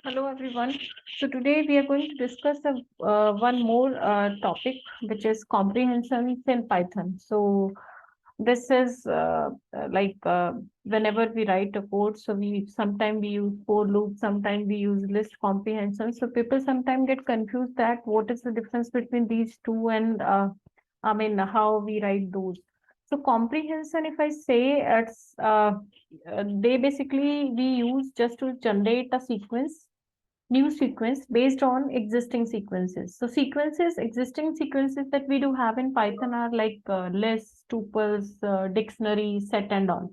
Hello everyone. So today we are going to discuss one more topic, which is comprehensions in Python. So this is whenever we write a code, so we sometimes we use for loop, sometimes we use list comprehension. So people sometimes get confused that what is the difference between these two and how we write those. So comprehension, if I say they basically we use just to generate a new sequence based on existing sequences. So existing sequences that we do have in Python are like lists, tuples, dictionary, set and all.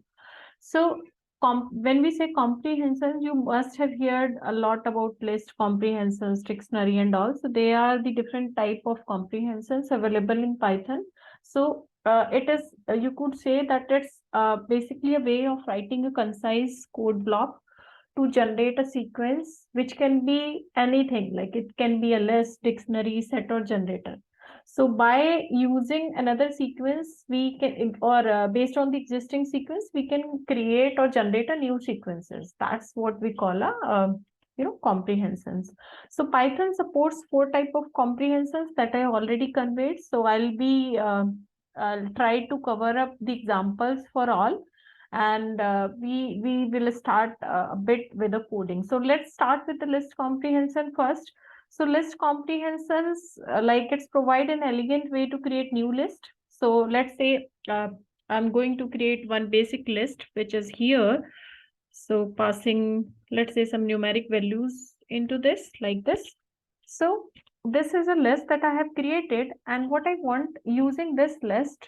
So when we say comprehensions, you must have heard a lot about list comprehensions, dictionary and all. So they are the different type of comprehensions available in Python. So it is, you could say that it's basically a way of writing a concise code block to generate a sequence, which can be anything, like it can be a list, dictionary, set, or generator. So by using another sequence, we can, or based on the existing sequence, we can create or generate a new sequences. That's what we call a, comprehensions. So Python supports four type of comprehensions that I already conveyed. So I'll try to cover up the examples for all, and we will start a bit with the coding. So let's start with the list comprehension first. So list comprehensions, like it's provide an elegant way to create new list. So let's say I'm going to create one basic list, which is here. So passing, let's say, some numeric values into this like this. So this is a list that I have created, and what I want using this list,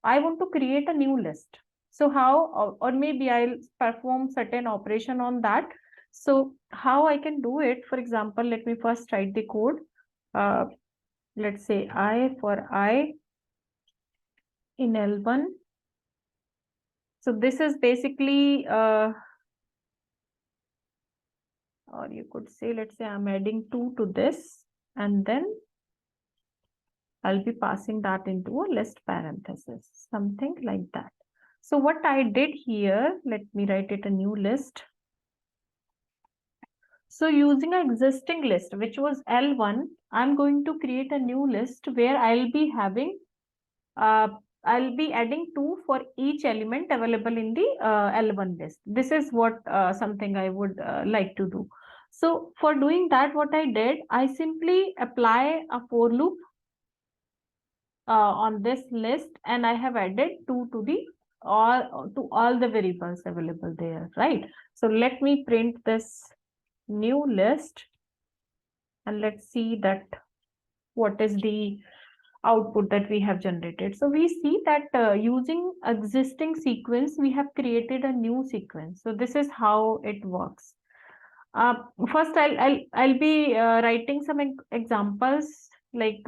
I want to create a new list. So how, or maybe I'll perform certain operation on that. So how I can do it, for example, let me first write the code. Uh, let's say I for I in L1. So this is basically, or you could say, let's say I'm adding 2 to this, and then I'll be passing that into a list parenthesis, something like that. So what I did here, let me write it a new list. So using an existing list, which was L1, I'm going to create a new list where I'll be having, I'll be adding 2 for each element available in the L1 list. This is what something I would like to do. So for doing that, what I did, I simply apply a for loop on this list, and I have added 2 to the all the variables available there, right? So let me print this new list, and let's see that what is the output that we have generated. So we see that using existing sequence, we have created a new sequence. So this is how it works. Uh, First, I'll be writing some examples, like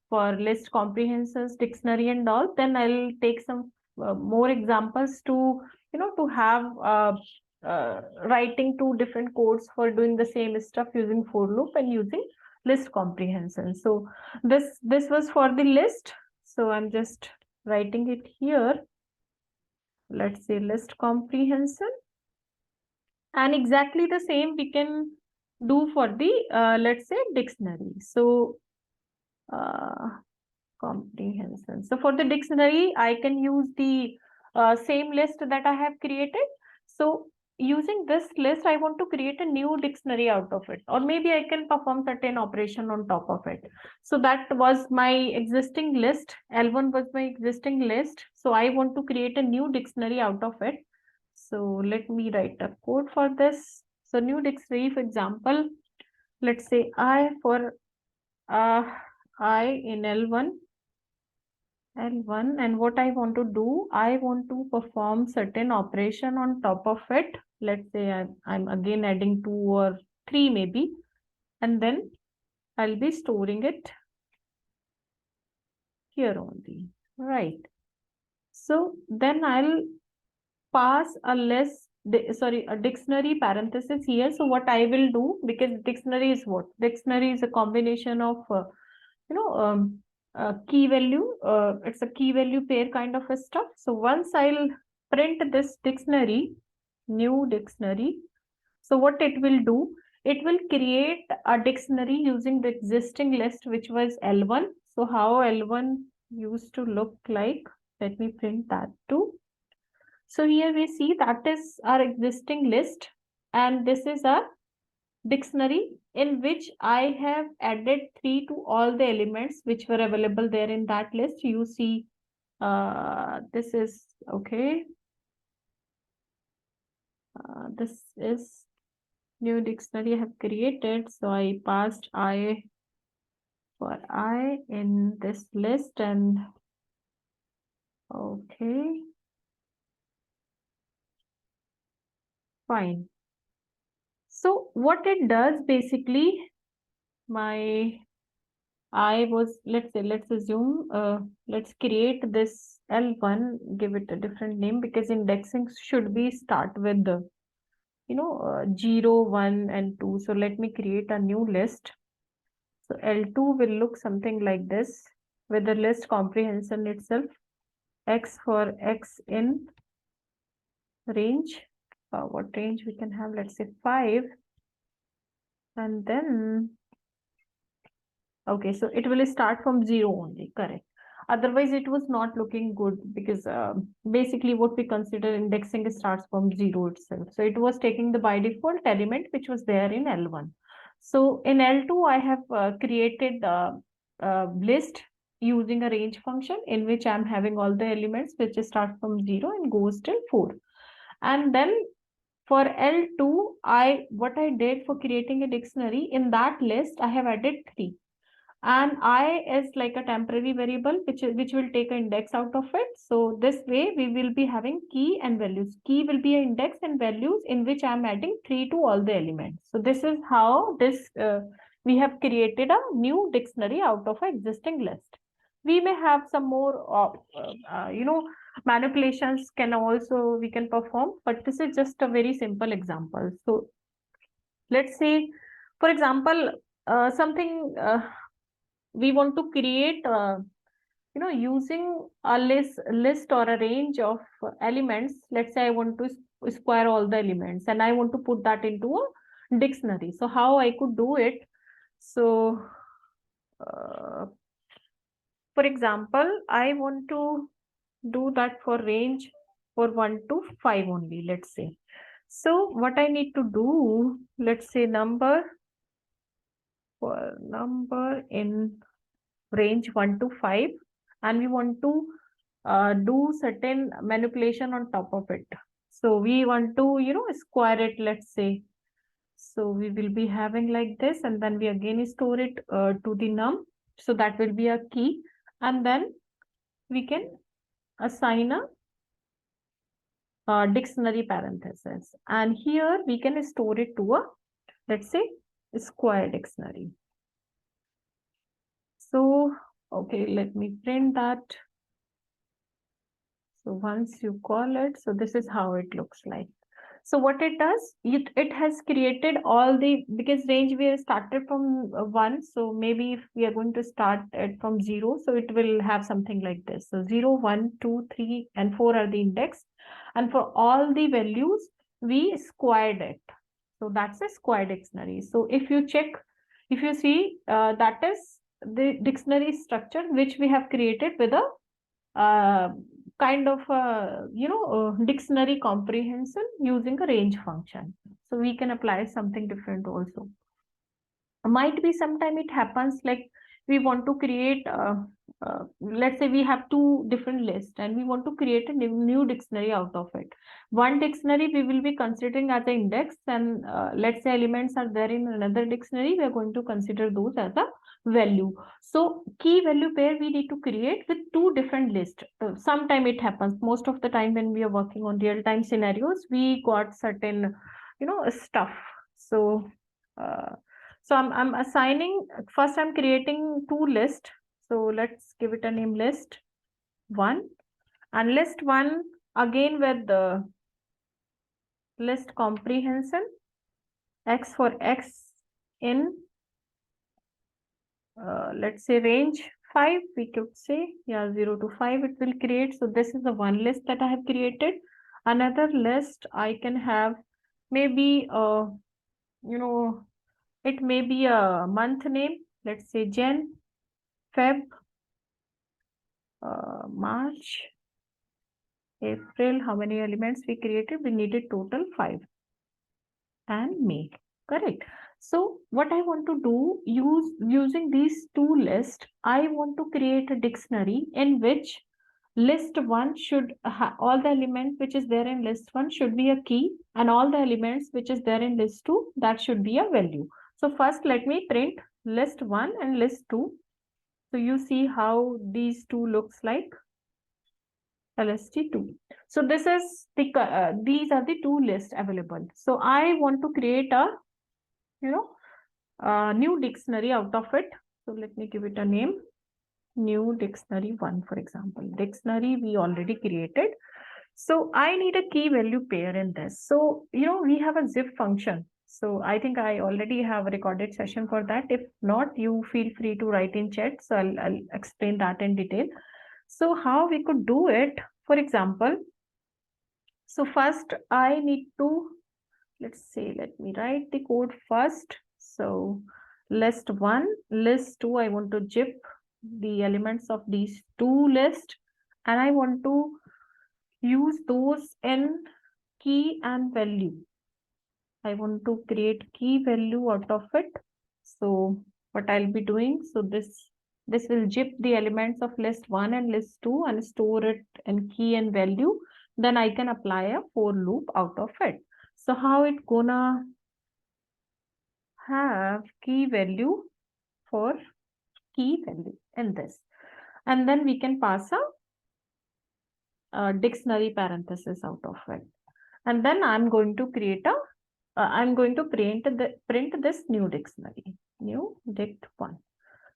for list comprehensions, dictionary, and all. Then I'll take some more examples to to have writing two different codes for doing the same stuff using for loop and using list comprehension. So this was for the list. So I'm just writing it here. Let's say list comprehension. And exactly the same we can do for the, let's say, dictionary. So uh, comprehension. So for the dictionary, I can use the same list that I have created. So using this list, I want to create a new dictionary out of it, or maybe I can perform certain operation on top of it. So that was my existing list. L1 was my existing list. So I want to create a new dictionary out of it. So let me write a code for this. So new dictionary, for example, let's say I for I in L1, and what I want to do, I want to perform certain operation on top of it. Let's say I'm again adding 2 or 3 maybe, and then I'll be storing it here only, right? So then I'll pass a a dictionary parenthesis here. So what I will do, because dictionary is what? Dictionary is a combination of, you know, key value. It's a key value pair kind of a stuff. So once I'll print this dictionary, new dictionary. So what it will do, it will create a dictionary using the existing list, which was L1. So how L1 used to look like, let me print that too. So here we see that is our existing list, and this is our dictionary in which I have added 3 to all the elements which were available there in that list. You see, this is okay. This is new dictionary I have created. So I passed I for I in this list, and okay, fine. So what it does basically, my I was, let's assume, let's create this L1, give it a different name because indexing should be start with the, 0, 1, and 2. So let me create a new list. So L2 will look something like this with the list comprehension itself. X for X in range. What range we can have? Let's say 5. And then, okay, so it will start from 0 only, correct. Otherwise, it was not looking good because basically what we consider indexing starts from 0 itself. So it was taking the by default element which was there in L1. So in L2, I have created a list using a range function in which I'm having all the elements which start from 0 and goes till 4. And then for L2, what I did for creating a dictionary, in that list, I have added 3. And I is like a temporary variable which will take an index out of it. So this way we will be having key and values. Key will be an index and values in which I am adding 3 to all the elements. So this is how this we have created a new dictionary out of an existing list. We may have some more manipulations can also we can perform, but this is just a very simple example. So let's say, for example, something we want to create, using a list or a range of elements. Let's say I want to square all the elements and I want to put that into a dictionary. So how I could do it? So for example, I want to do that for range for 1 to 5 only, let's say. So what I need to do, let's say number in range 1 to 5, and we want to do certain manipulation on top of it. So we want to, square it, let's say. So we will be having like this, and then we again store it to the num. So that will be a key. And then we can assign a dictionary parenthesis. And here we can store it to a, let's say, square dictionary. So, okay, let me print that. So once you call it, so this is how it looks like. So what it does, it has created all the, because range we have started from 1. So maybe if we are going to start it from 0, so it will have something like this. So 0, 1, 2, 3, and 4 are the index. And for all the values, we squared it. So that's a square dictionary. So if you check, if you see, that is the dictionary structure which we have created with a kind of dictionary comprehension using a range function. So we can apply something different also. Might be sometime it happens like we want to create let's say we have 2 different lists and we want to create a new dictionary out of it. One dictionary we will be considering as an index, and let's say elements are there in another dictionary, we are going to consider those as a value. So key value pair we need to create with 2 different lists. Sometime it happens, most of the time when we are working on real-time scenarios, we got certain stuff. So so I'm assigning, first I'm creating 2 lists. So let's give it a name list 1, and list 1 again with the list comprehension, X for X in let's say range 5, we could say, yeah, 0 to 5 it will create. So this is the one list that I have created. Another list I can have maybe It may be a month name. Let's say Jan, Feb, March, April. How many elements we created? We needed total 5. And May. Correct. So what I want to do, using these two lists, I want to create a dictionary in which list 1 should all the elements which is there in list 1 should be a key, and all the elements which is there in list 2, that should be a value. So first let me print list 1 and list 2. So you see how these two looks like. LST2. So this is the these are the two lists available. So I want to create a new dictionary out of it. So let me give it a name. New dictionary 1, for example. Dictionary we already created. So I need a key value pair in this. So we have a zip function. So I think I already have a recorded session for that. If not, you feel free to write in chat. So I'll explain that in detail. So how we could do it, for example, so first I need to, let's say, let me write the code first. So list 1, list 2, I want to zip the elements of these two lists, and I want to use those in key and value. I want to create key value out of it. So what I'll be doing, so this will zip the elements of list 1 and list 2 and store it in key and value. Then I can apply a for loop out of it. So how it gonna have key value for key value in this, and then we can pass a dictionary parenthesis out of it, and then I'm going to create a I'm going to print this new dictionary, new dict1.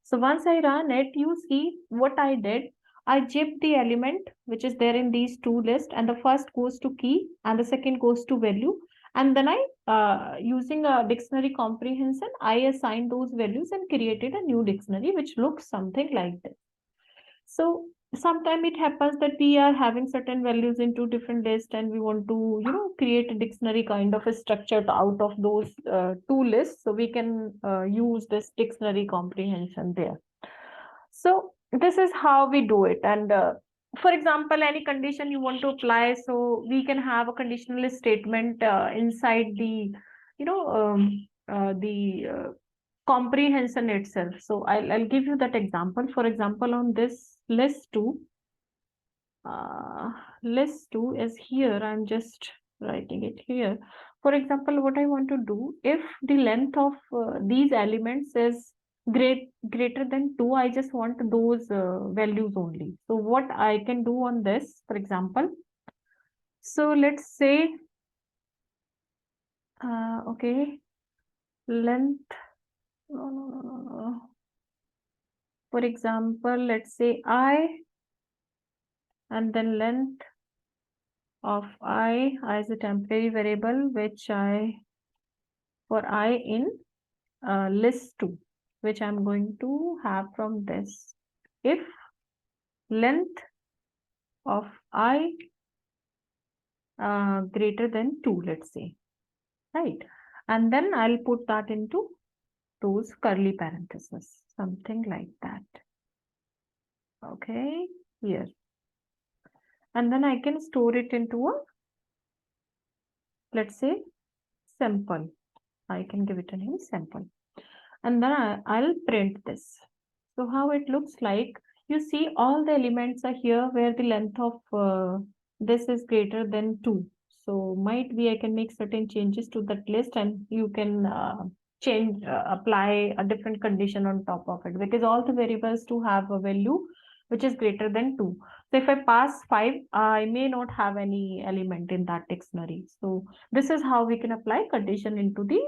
So once I run it, you see what I did. I zipped the element which is there in these two lists, and the first goes to key and the second goes to value. And then I, using a dictionary comprehension, I assigned those values and created a new dictionary which looks something like this. So sometimes it happens that we are having certain values in two different lists, and we want to create a dictionary kind of a structure out of those two lists, so we can use this dictionary comprehension there. So this is how we do it. And for example, any condition you want to apply, so we can have a conditional statement inside the comprehension itself. So I'll give you that example. For example, on this list 2, list 2 is here. I'm just writing it here. For example, what I want to do, if the length of these elements is greater than 2, I just want those values only. So what I can do on this, for example, so let's say okay, length, no. For example, let's say I, and then length of I is a temporary variable which for I in list 2, which I'm going to have from this. If length of I greater than 2, let's say, right? And then I'll put that into those curly parentheses, something like that. Okay, here. And then I can store it into a, let's say, sample. I can give it a name, sample. And then I'll print this. So how it looks like, you see all the elements are here where the length of this is greater than 2. So might be I can make certain changes to that list, and you can apply a different condition on top of it, because all the variables to have a value which is greater than 2. So if I pass 5, I may not have any element in that dictionary. So this is how we can apply condition into the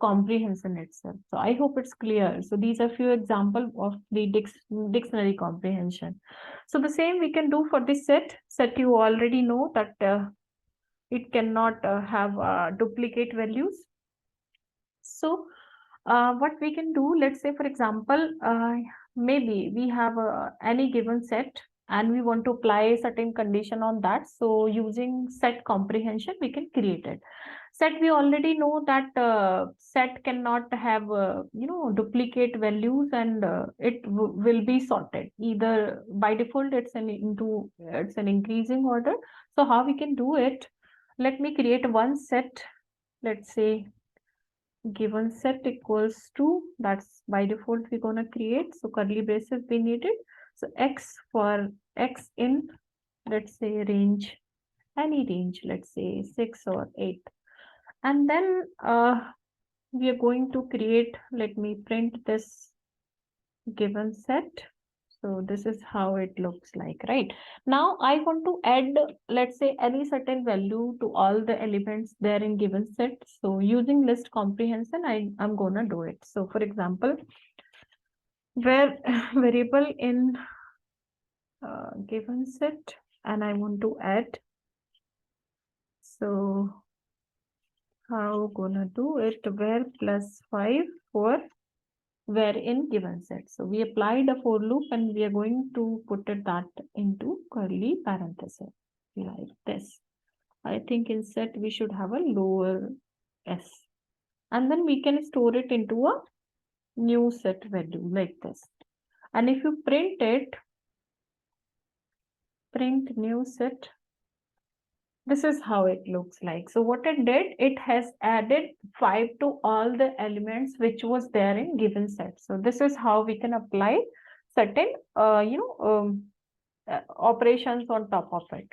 comprehension itself. So I hope it's clear. So these are few examples of the dictionary comprehension. So the same we can do for the set. Set you already know that it cannot have duplicate values. So what we can do, let's say for example, maybe we have any given set. and we want to apply a certain condition on that. So using set comprehension, we can create it. Set, we already know that set cannot have duplicate values, and it will be sorted either by default. It's an increasing order. So how we can do it? Let me create one set. Let's say given set equals to, that's by default we're going to create, so curly braces we needed. So x, for x in, let's say range, any range, let's say 6 or 8, and then we are going to create, let me print this given set. So this is how it looks like, right? Now I want to add, let's say, any certain value to all the elements there in given set. So using list comprehension, I'm gonna do it. So for example, where variable in given set, and I want to add. So how gonna do it? Where plus 5 for where in given set. So we applied a for loop, and we are going to put that into curly parenthesis like this. I think in set we should have a lower s, and then we can store it into a new set value like this. And if you print it, print new set, this is how it looks like. So what it did, it has added 5 to all the elements which was there in given set. So this is how we can apply certain operations on top of it.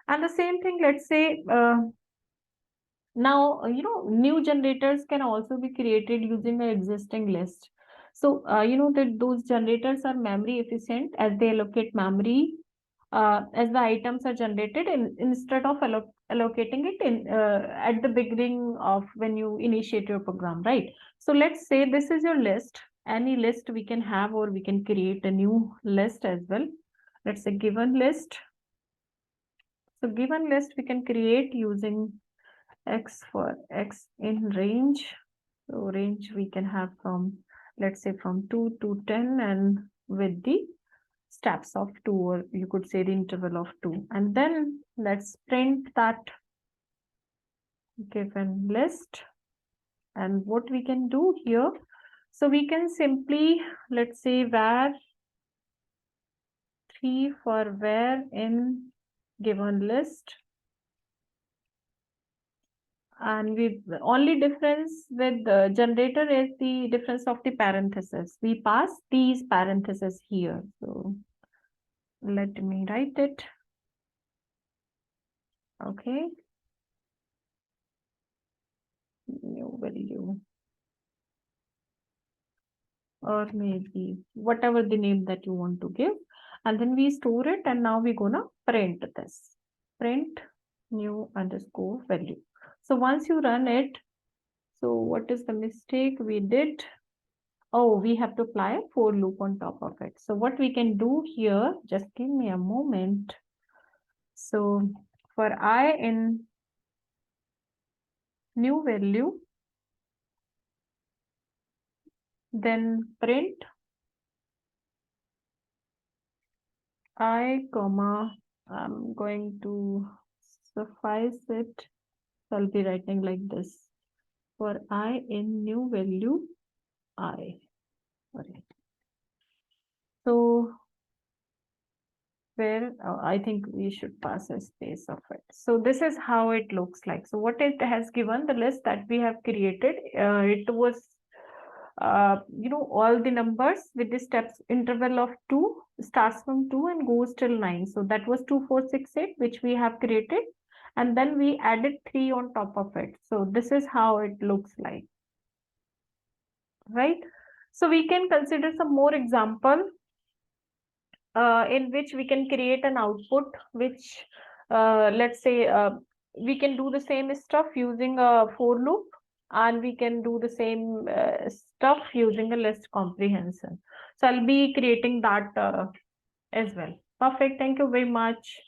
And the same thing, let's say now new generators can also be created using an existing list. So that those generators are memory efficient, as they allocate memory as the items are generated, instead of allocating it in at the beginning of when you initiate your program, right? So let's say this is your list, any list we can have, or we can create a new list as well. Let's say given list. So given list we can create using x, for x in range. So range we can have from, let's say, from 2 to 10, and with the steps of 2, or you could say the interval of 2. And then let's print that given list. And what we can do here, so we can simply, let's say, var 3 for where in given list. And we only difference with the generator is the difference of the parentheses. We pass these parentheses here. So let me write it. Okay. New value, or maybe whatever the name that you want to give, and then we store it, and now we're gonna print this, print new underscore value. So once you run it, so what is the mistake we did? Oh, we have to apply a for loop on top of it. So what we can do here, just give me a moment. So for I in new value, then print I comma, I'm going to suffice it. So I'll be writing like this, for I in new value I. Sorry. So where I think we should pass a space of it. So this is how it looks like. So what it has given, the list that we have created, it was all the numbers with the steps interval of 2, starts from 2 and goes till 9. So that was 2, 4, 6, 8, which we have created, and then we added 3 on top of it. So this is how it looks like, right? So we can consider some more example in which we can create an output, which let's say we can do the same stuff using a for loop, and we can do the same stuff using a list comprehension. So I'll be creating that as well. Perfect. Thank you very much.